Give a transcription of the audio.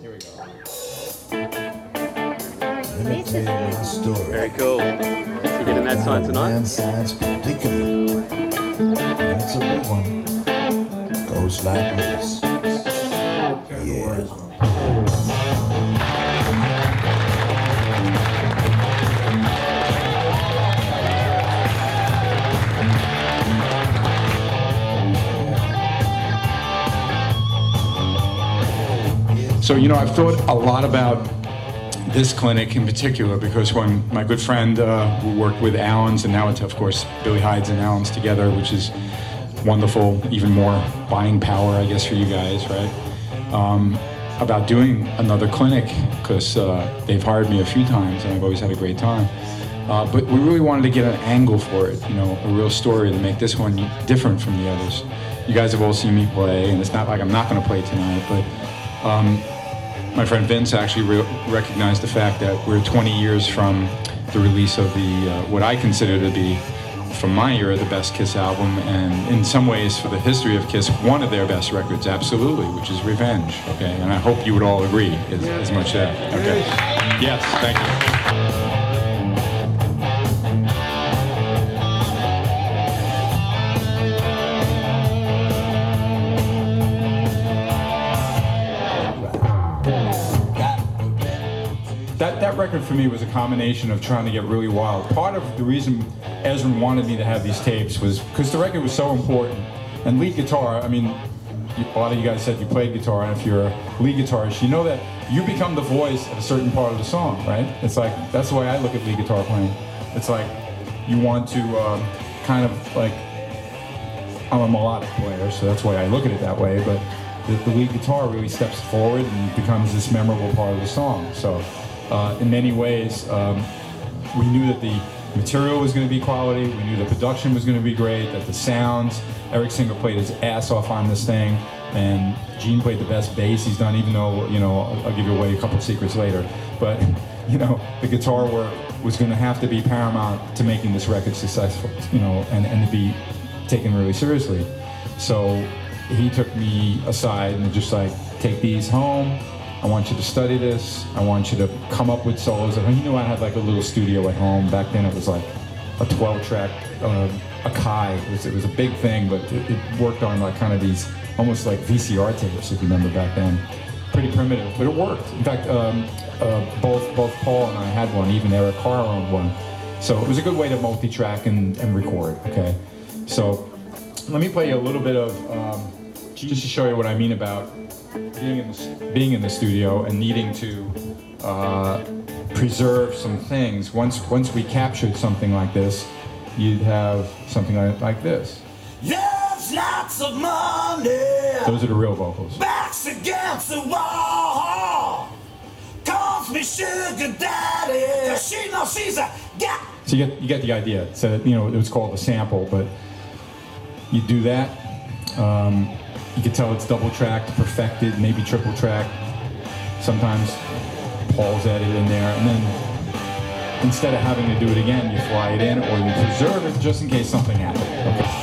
Here we go. Very cool. You getting that sign tonight? Science particularly. That's a big one. Goes like this. Yeah. So, you know, I've thought a lot about this clinic in particular because when my good friend who worked with Allans, and now it's, of course, Billy Hyde's and Allans together, which is wonderful, even more buying power, I guess, for you guys, right? About doing another clinic because they've hired me a few times and I've always had a great time. But we really wanted to get an angle for it, you know, a real story to make this one different from the others. You guys have all seen me play, and it's not like I'm not going to play tonight, but my friend Vince actually recognized the fact that we're 20 years from the release of the what I consider to be, from my era, the best Kiss album, and in some ways, for the history of Kiss, one of their best records, absolutely, which is Revenge. Okay, and I hope you would all agree as much as that. Okay. Yes, thank you. That record for me was a combination of trying to get really wild. Part of the reason Ezrin wanted me to have these tapes was because the record was so important. And lead guitar, I mean, a lot of you guys said you played guitar, and if you're a lead guitarist, you know that you become the voice at a certain part of the song, right? It's like, that's the way I look at lead guitar playing. It's like, you want to kind of like, I'm a melodic player, so that's why I look at it that way, but the lead guitar really steps forward and becomes this memorable part of the song. So. In many ways, we knew that the material was going to be quality, we knew the production was going to be great, that the sounds, Eric Singer played his ass off on this thing, and Gene played the best bass he's done, even though, you know, I'll give you away a couple of secrets later. But, you know, the guitar work was going to have to be paramount to making this record successful, you know, and to be taken really seriously. So he took me aside and just like, take these home. I want you to study this. I want you to come up with solos. He knew I had like a little studio at home. Back then it was like a 12-track Akai. It was a big thing, but it worked on like kind of these almost like VCR tapes, if you remember back then. Pretty primitive, but it worked. In fact, both Paul and I had one. Even Eric Carr owned one. So it was a good way to multi-track and record. Okay, so let me play you a little bit of just to show you what I mean about being in the studio and needing to preserve some things. Once we captured something like this, you'd have something like this. Love's lots of money. Those are the real vocals. Backs against the wall. Calls me sugar daddy. She knows she's a got. So you get the idea. So, you know, it was called a sample, but you do that. You can tell it's double tracked, perfected, maybe triple tracked. Sometimes Paul's added in there, and then instead of having to do it again, you fly it in or you preserve it just in case something happens. Okay.